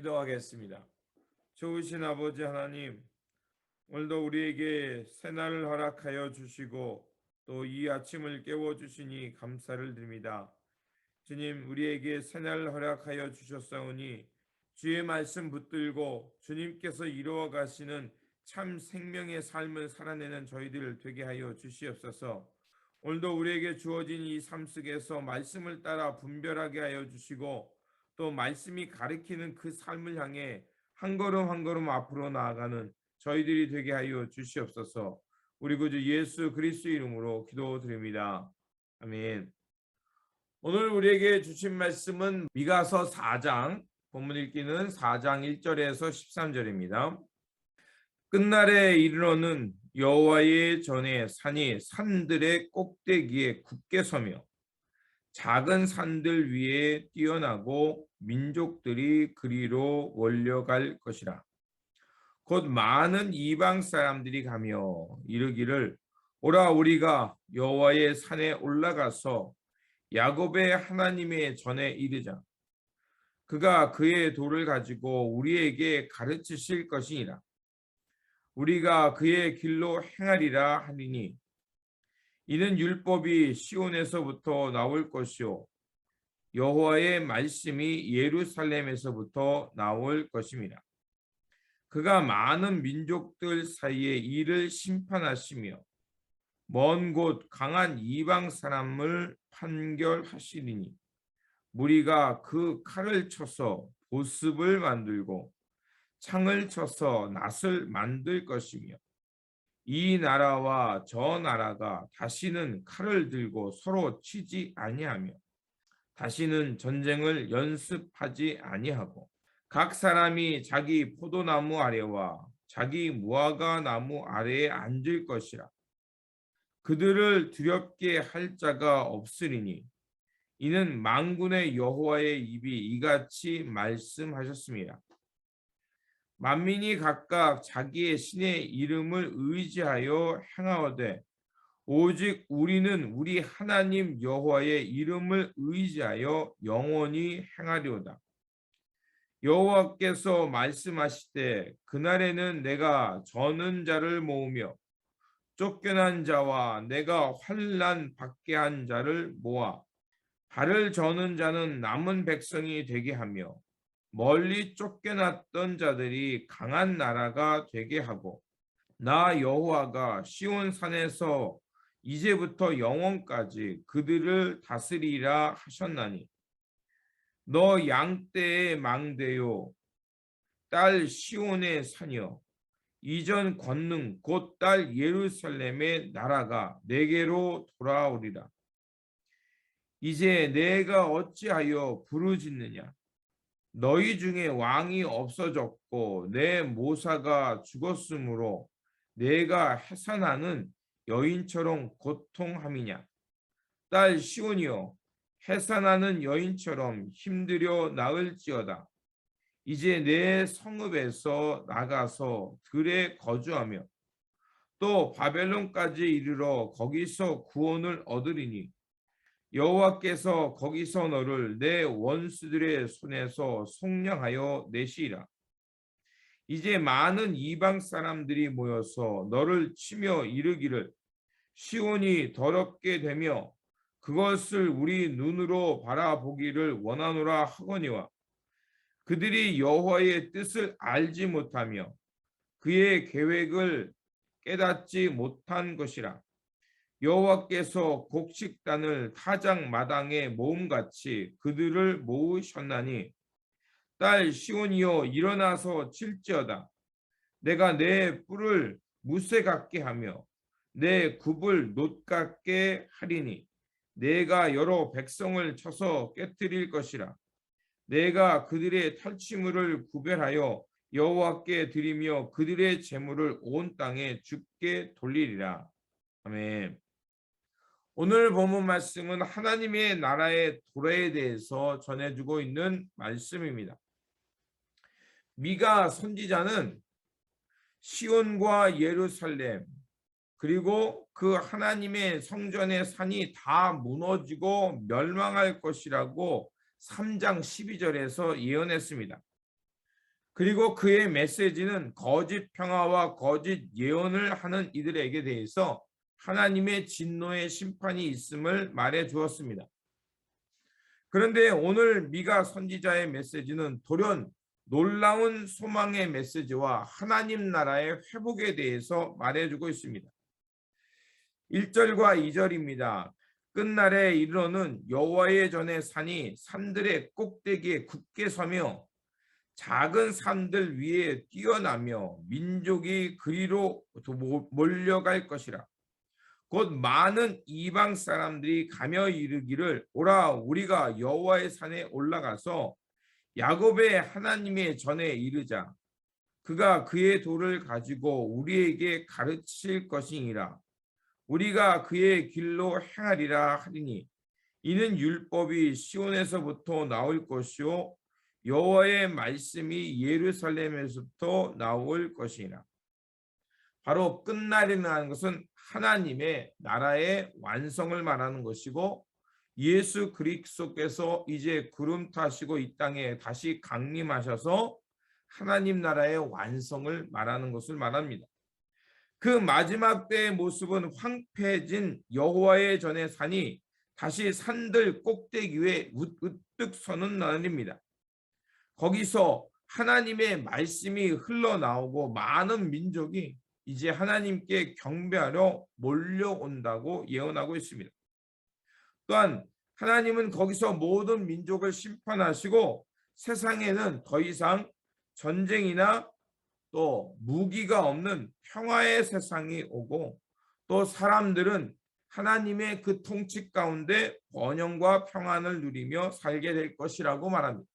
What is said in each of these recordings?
기도하겠습니다. 좋으신 아버지 하나님, 오늘도 우리에게 새날을 허락하여 주시고 또 이 아침을 깨워주시니 감사를 드립니다. 주님, 우리에게 새날을 허락하여 주셨사오니 주의 말씀 붙들고 주님께서 이루어 가시는 참 생명의 삶을 살아내는 저희들 되게 하여 주시옵소서. 오늘도 우리에게 주어진 이 삶 속에서 말씀을 따라 분별하게 하여 주시고 또 말씀이 가리키는 그 삶을 향해 한 걸음 한 걸음 앞으로 나아가는 저희들이 되게 하여 주시옵소서. 우리 구주 예수 그리스도 이름으로 기도드립니다. 아멘. 오늘 우리에게 주신 말씀은 미가서 4장, 본문 읽기는 4장 1절에서 13절입니다. 끝날에 이르러는 여호와의 전에 산이 산들의 꼭대기에 굳게 서며 작은 산들 위에 뛰어나고 민족들이 그리로 몰려갈 것이라. 곧 많은 이방 사람들이 가며 이르기를 오라 우리가 여호와의 산에 올라가서 야곱의 하나님의 전에 이르자. 그가 그의 돌을 가지고 우리에게 가르치실 것이니라. 우리가 그의 길로 행하리라 하리니 이는 율법이 시온에서부터 나올 것이요 여호와의 말씀이 예루살렘에서부터 나올 것임이라. 그가 많은 민족들 사이에 이를 심판하시며 먼 곳 강한 이방 사람을 판결하시리니 무리가 그 칼을 쳐서 보습을 만들고 창을 쳐서 낫을 만들 것이며 이 나라와 저 나라가 다시는 칼을 들고 서로 치지 아니하며 다시는 전쟁을 연습하지 아니하고 각 사람이 자기 포도나무 아래와 자기 무화과 나무 아래에 앉을 것이라. 그들을 두렵게 할 자가 없으리니 이는 만군의 여호와의 입이 이같이 말씀하셨습니다. 만민이 각각 자기의 신의 이름을 의지하여 행하오되 오직 우리는 우리 하나님 여호와의 이름을 의지하여 영원히 행하리오다. 여호와께서 말씀하시되 그날에는 내가 저는 자를 모으며 쫓겨난 자와 내가 환난 받게 한 자를 모아 발을 저는 자는 남은 백성이 되게 하며 멀리 쫓겨났던 자들이 강한 나라가 되게 하고 나 여호와가 시온 산에서 이제부터 영원까지 그들을 다스리라 하셨나니 너 양떼의 망대요 딸 시온의 산이여 이전 권능 곧 딸 예루살렘의 나라가 내게로 돌아오리라. 이제 내가 어찌하여 부르짖느냐 너희 중에 왕이 없어졌고 내 모사가 죽었으므로 내가 해산하는 여인처럼 고통함이냐 딸 시온이여 해산하는 여인처럼 힘들여 나을지어다. 이제 내 성읍에서 나가서 들에 거주하며 또 바벨론까지 이르러 거기서 구원을 얻으리니 여호와께서 거기서 너를 내 원수들의 손에서 속량하여 내시리라. 이제 많은 이방 사람들이 모여서 너를 치며 이르기를 시온이 더럽게 되며 그것을 우리 눈으로 바라보기를 원하노라 하거니와 그들이 여호와의 뜻을 알지 못하며 그의 계획을 깨닫지 못한 것이라. 여호와께서 곡식단을 타작 마당에 모음같이 그들을 모으셨나니 딸 시온이여 일어나서 칠지어다. 내가 내 뿔을 무쇠 같게 하며 내 굽을 놋 같게 하리니 내가 여러 백성을 쳐서 깨뜨릴 것이라. 내가 그들의 탈취물을 구별하여 여호와께 드리며 그들의 재물을 온 땅에 주께 돌리리라. 아멘. 오늘 본문 말씀은 하나님의 나라의 도래에 대해서 전해주고 있는 말씀입니다. 미가 선지자는 시온과 예루살렘 그리고 그 하나님의 성전의 산이 다 무너지고 멸망할 것이라고 3장 12절에서 예언했습니다. 그리고 그의 메시지는 거짓 평화와 거짓 예언을 하는 이들에게 대해서 하나님의 진노의 심판이 있음을 말해 주었습니다. 그런데 오늘 미가 선지자의 메시지는 돌연 놀라운 소망의 메시지와 하나님 나라의 회복에 대해서 말해주고 있습니다. 1절과 2절입니다. 끝날에 이르러는 여호와의 전에 산이 산들의 꼭대기에 굳게 서며 작은 산들 위에 뛰어나며 민족이 그리로 몰려갈 것이라. 곧 많은 이방 사람들이 가며 이르기를 오라 우리가 여호와의 산에 올라가서 야곱의 하나님의 전에 이르자. 그가 그의 도를 가지고 우리에게 가르칠 것이니라. 우리가 그의 길로 행하리라 하리니 이는 율법이 시온에서부터 나올 것이요 여호와의 말씀이 예루살렘에서부터 나올 것이니라. 바로 끝날이라는 것은 하나님의 나라의 완성을 말하는 것이고 예수 그리스도께서 이제 구름 타시고 이 땅에 다시 강림하셔서 하나님 나라의 완성을 말하는 것을 말합니다. 그 마지막 때의 모습은 황폐해진 여호와의 전의 산이 다시 산들 꼭대기 위에 우뚝 서는 날입니다. 거기서 하나님의 말씀이 흘러나오고 많은 민족이 이제 하나님께 경배하러 몰려온다고 예언하고 있습니다. 또한 하나님은 거기서 모든 민족을 심판하시고 세상에는 더 이상 전쟁이나 또 무기가 없는 평화의 세상이 오고 또 사람들은 하나님의 그 통치 가운데 번영과 평안을 누리며 살게 될 것이라고 말합니다.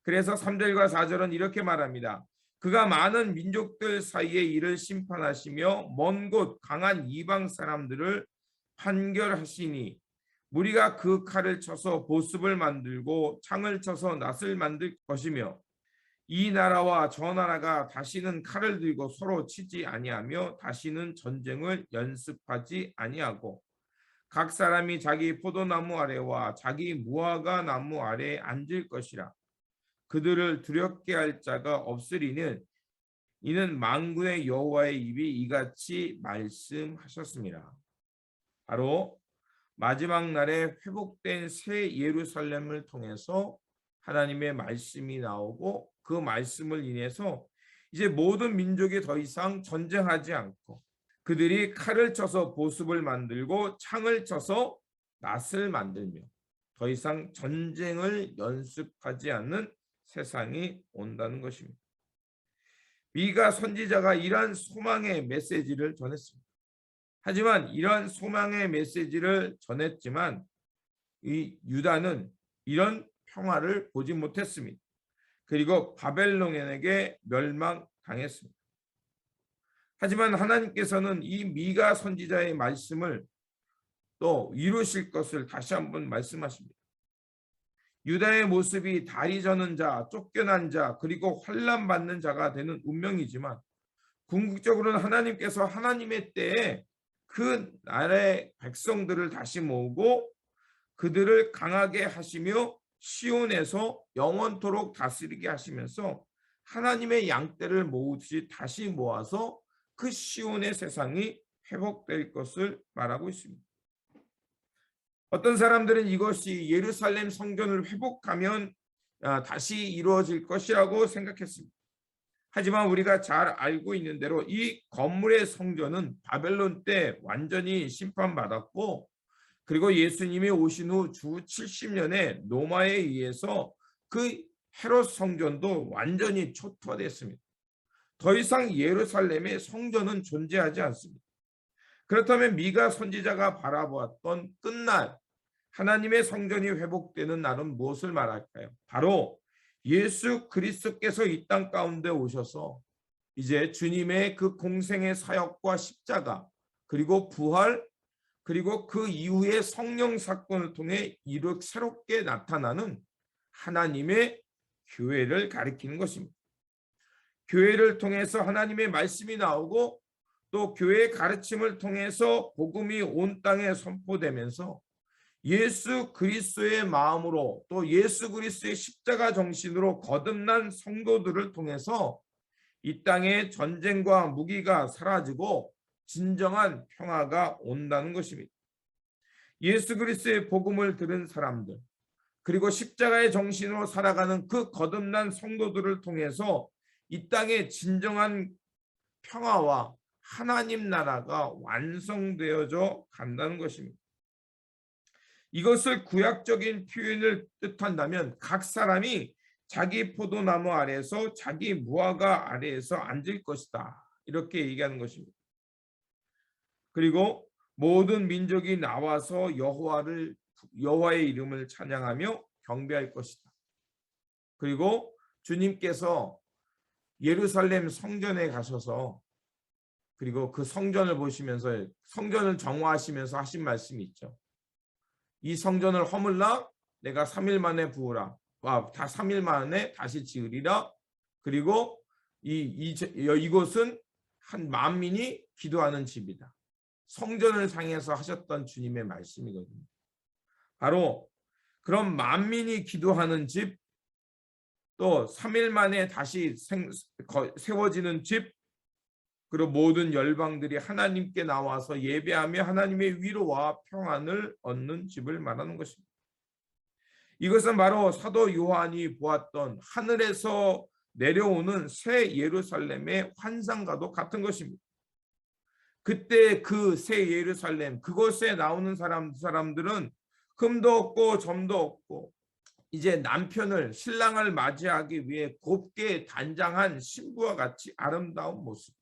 그래서 3절과 4절은 이렇게 말합니다. 그가 많은 민족들 사이에 이를 심판하시며 먼 곳 강한 이방 사람들을 판결하시니 무리가 그 칼을 쳐서 보습을 만들고 창을 쳐서 낫을 만들 것이며 이 나라와 저 나라가 다시는 칼을 들고 서로 치지 아니하며 다시는 전쟁을 연습하지 아니하고 각 사람이 자기 포도나무 아래와 자기 무화과 나무 아래에 앉을 것이라. 그들을 두렵게 할 자가 없으리는 이는 만군의 여호와의 입이 이같이 말씀하셨습니다. 바로 마지막 날에 회복된 새 예루살렘을 통해서 하나님의 말씀이 나오고 그 말씀을 인해서 이제 모든 민족이 더 이상 전쟁하지 않고 그들이 칼을 쳐서 보습을 만들고 창을 쳐서 낫을 만들며 더 이상 전쟁을 연습하지 않는 세상이 온다는 것입니다. 미가 선지자가 이러한 소망의 메시지를 전했습니다. 하지만 이러한 소망의 메시지를 전했지만 이 유다는 이런 평화를 보지 못했습니다. 그리고 바벨론에게 멸망당했습니다. 하지만 하나님께서는 이 미가 선지자의 말씀을 또 이루실 것을 다시 한번 말씀하십니다. 유다의 모습이 다리 저는 자, 쫓겨난 자, 그리고 환난 받는 자가 되는 운명이지만 궁극적으로는 하나님께서 하나님의 때에 그 나라의 백성들을 다시 모으고 그들을 강하게 하시며 시온에서 영원토록 다스리게 하시면서 하나님의 양떼를 모으듯이 다시 모아서 그 시온의 세상이 회복될 것을 말하고 있습니다. 어떤 사람들은 이것이 예루살렘 성전을 회복하면 다시 이루어질 것이라고 생각했습니다. 하지만 우리가 잘 알고 있는 대로 이 건물의 성전은 바벨론 때 완전히 심판받았고 그리고 예수님이 오신 후 주 70년에 로마에 의해서 그 헤롯 성전도 완전히 초토화됐습니다. 더 이상 예루살렘의 성전은 존재하지 않습니다. 그렇다면 미가 선지자가 바라보았던 끝날 하나님의 성전이 회복되는 날은 무엇을 말할까요? 바로 예수 그리스도께서 이 땅 가운데 오셔서 이제 주님의 그 공생의 사역과 십자가 그리고 부활 그리고 그 이후의 성령 사건을 통해 새롭게 나타나는 하나님의 교회를 가리키는 것입니다. 교회를 통해서 하나님의 말씀이 나오고 또 교회의 가르침을 통해서 복음이 온 땅에 선포되면서 예수 그리스도의 마음으로 또 예수 그리스도의 십자가 정신으로 거듭난 성도들을 통해서 이 땅에 전쟁과 무기가 사라지고 진정한 평화가 온다는 것입니다. 예수 그리스도의 복음을 들은 사람들, 그리고 십자가의 정신으로 살아가는 그 거듭난 성도들을 통해서 이 땅에 진정한 평화와 하나님 나라가 완성되어져 간다는 것입니다. 이것을 구약적인 표현을 뜻한다면 각 사람이 자기 포도나무 아래에서 자기 무화과 아래에서 앉을 것이다, 이렇게 얘기하는 것입니다. 그리고 모든 민족이 나와서 여호와의 이름을 찬양하며 경배할 것이다. 그리고 주님께서 예루살렘 성전에 가셔서 그리고 그 성전을 보시면서 성전을 정화하시면서 하신 말씀이 있죠. 이 성전을 허물라 내가 3일 만에 부으라. 다 3일 만에 다시 지으리라. 그리고 이곳은 한 만민이 기도하는 집이다. 성전을 향해서 하셨던 주님의 말씀이거든요. 바로 그런 만민이 기도하는 집, 또 3일 만에 다시 세워지는 집, 그리고 모든 열방들이 하나님께 나와서 예배하며 하나님의 위로와 평안을 얻는 집을 말하는 것입니다. 이것은 바로 사도 요한이 보았던 하늘에서 내려오는 새 예루살렘의 환상과도 같은 것입니다. 그때 그 새 예루살렘, 그곳에 나오는 사람들은 흠도 없고 점도 없고 이제 남편을, 신랑을 맞이하기 위해 곱게 단장한 신부와 같이 아름다운 모습.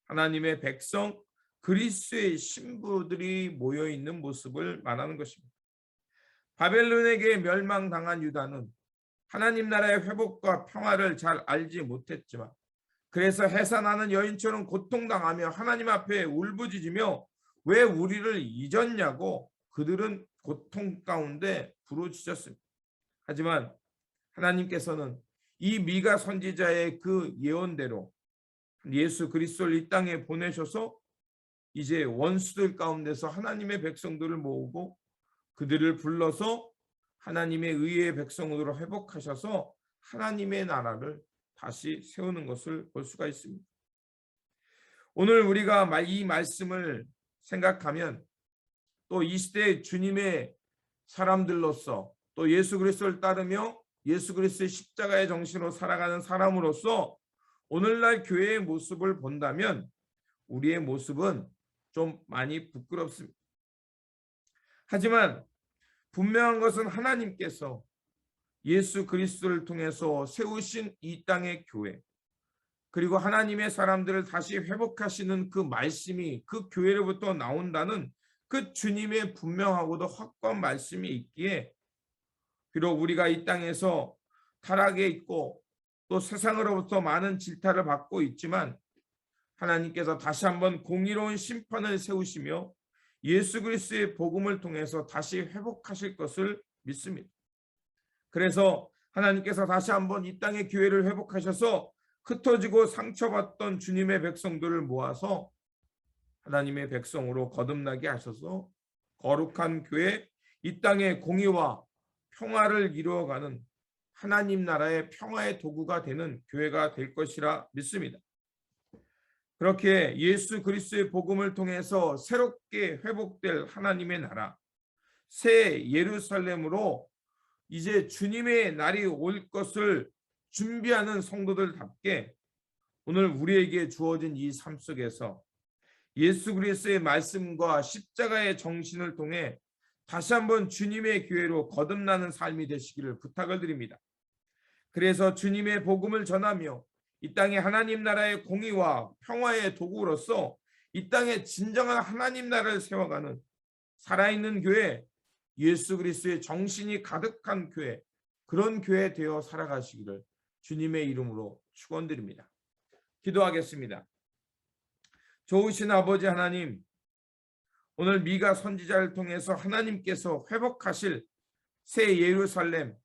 하나님의 백성, 그리스도의 신부들이 모여 있는 모습을 말하는 것입니다. 바벨론에게 멸망당한 유다는 하나님 나라의 회복과 평화를 잘 알지 못했지만, 그래서 해산하는 여인처럼 고통당하며 하나님 앞에 울부짖으며 왜 우리를 잊었냐고 그들은 고통 가운데 부르짖었습니다. 하지만 하나님께서는 이 미가 선지자의 그 예언대로 예수 그리스도를 이 땅에 보내셔서 이제 원수들 가운데서 하나님의 백성들을 모으고 그들을 불러서 하나님의 의의 백성으로 회복하셔서 하나님의 나라를 다시 세우는 것을 볼 수가 있습니다. 오늘 우리가 이 말씀을 생각하면 또 이 시대의 주님의 사람들로서 또 예수 그리스도를 따르며 예수 그리스도의 십자가의 정신으로 살아가는 사람으로서 오늘날 교회의 모습을 본다면 우리의 모습은 좀 많이 부끄럽습니다. 하지만 분명한 것은 하나님께서 예수 그리스도를 통해서 세우신 이 땅의 교회, 그리고 하나님의 사람들을 다시 회복하시는 그 말씀이 그 교회로부터 나온다는 그 주님의 분명하고도 확고한 말씀이 있기에, 비록 우리가 이 땅에서 타락에 있고 또 세상으로부터 많은 질타를 받고 있지만 하나님께서 다시 한번 공의로운 심판을 세우시며 예수 그리스도의 복음을 통해서 다시 회복하실 것을 믿습니다. 그래서 하나님께서 다시 한번 이 땅의 교회를 회복하셔서 흩어지고 상처받던 주님의 백성들을 모아서 하나님의 백성으로 거듭나게 하셔서 거룩한 교회, 이 땅의 공의와 평화를 이루어가는 하나님 나라의 평화의 도구가 되는 교회가 될 것이라 믿습니다. 그렇게 예수 그리스도의 복음을 통해서 새롭게 회복될 하나님의 나라, 새 예루살렘으로 이제 주님의 날이 올 것을 준비하는 성도들답게 오늘 우리에게 주어진 이 삶 속에서 예수 그리스도의 말씀과 십자가의 정신을 통해 다시 한번 주님의 교회로 거듭나는 삶이 되시기를 부탁을 드립니다. 그래서 주님의 복음을 전하며 이 땅에 하나님 나라의 공의와 평화의 도구로서 이 땅에 진정한 하나님 나라를 세워가는 살아있는 교회, 예수 그리스도의 정신이 가득한 교회, 그런 교회 되어 살아가시기를 주님의 이름으로 축원드립니다. 기도하겠습니다. 좋으신 아버지 하나님, 오늘 미가 선지자를 통해서 하나님께서 회복하실 새 예루살렘,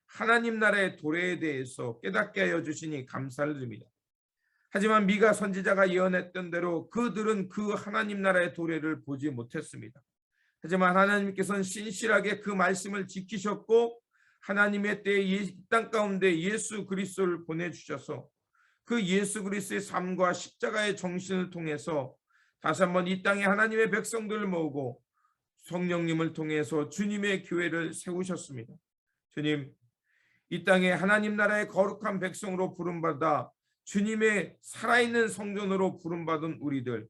하나님 나라의 도래에 대해서 깨닫게 하여 주시니 감사를 드립니다. 하지만 미가 선지자가 예언했던 대로 그들은 그 하나님 나라의 도래를 보지 못했습니다. 하지만 하나님께서는 신실하게 그 말씀을 지키셨고 하나님의 때에 이 땅 가운데 예수 그리스도를 보내주셔서 그 예수 그리스도의 삶과 십자가의 정신을 통해서 다시 한번 이 땅에 하나님의 백성들을 모으고 성령님을 통해서 주님의 교회를 세우셨습니다. 주님, 이 땅에 하나님 나라의 거룩한 백성으로 부름받아 주님의 살아있는 성전으로 부름받은 우리들,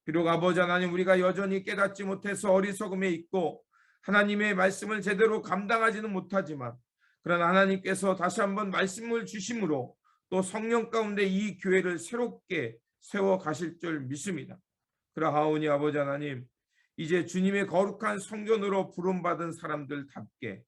비록 아버지 하나님 우리가 여전히 깨닫지 못해서 어리석음에 있고 하나님의 말씀을 제대로 감당하지는 못하지만, 그러나 하나님께서 다시 한번 말씀을 주심으로 또 성령 가운데 이 교회를 새롭게 세워 가실 줄 믿습니다. 그러하오니 아버지 하나님, 이제 주님의 거룩한 성전으로 부름받은 사람들답게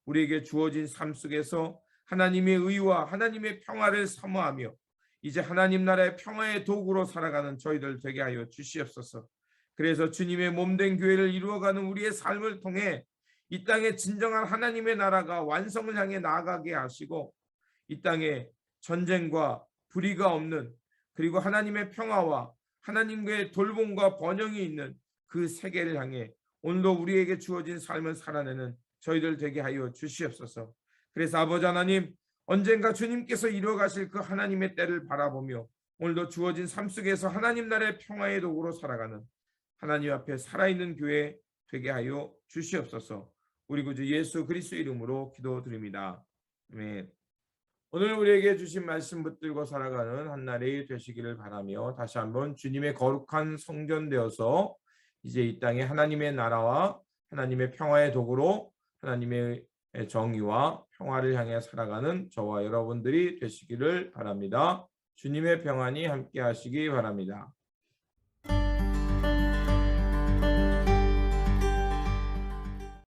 우리에게 주어진 삶 속에서 하나님의 의와 하나님의 평화를 사모하며 이제 하나님 나라의 평화의 도구로 살아가는 저희들 되게 하여 주시옵소서. 그래서 주님의 몸된 교회를 이루어가는 우리의 삶을 통해 이 땅에 진정한 하나님의 나라가 완성을 향해 나아가게 하시고 이 땅에 전쟁과 불의가 없는, 그리고 하나님의 평화와 하나님의 돌봄과 번영이 있는 그 세계를 향해 오늘도 우리에게 주어진 삶을 살아내는 저희들 되게 하여 주시옵소서. 그래서 아버지 하나님, 언젠가 주님께서 이루어가실 그 하나님의 때를 바라보며 오늘도 주어진 삶 속에서 하나님 나라의 평화의 도구로 살아가는 하나님 앞에 살아있는 교회 되게 하여 주시옵소서. 우리 구주 예수 그리스도 이름으로 기도드립니다. 아멘. 오늘 우리에게 주신 말씀 붙들고 살아가는 한날이 되시기를 바라며 다시 한번 주님의 거룩한 성전 되어서 이제 이 땅에 하나님의 나라와 하나님의 평화의 도구로 하나님의 정의와 평화를 향해 살아가는 저와 여러분들이 되시기를 바랍니다. 주님의 평안이 함께 하시기 바랍니다.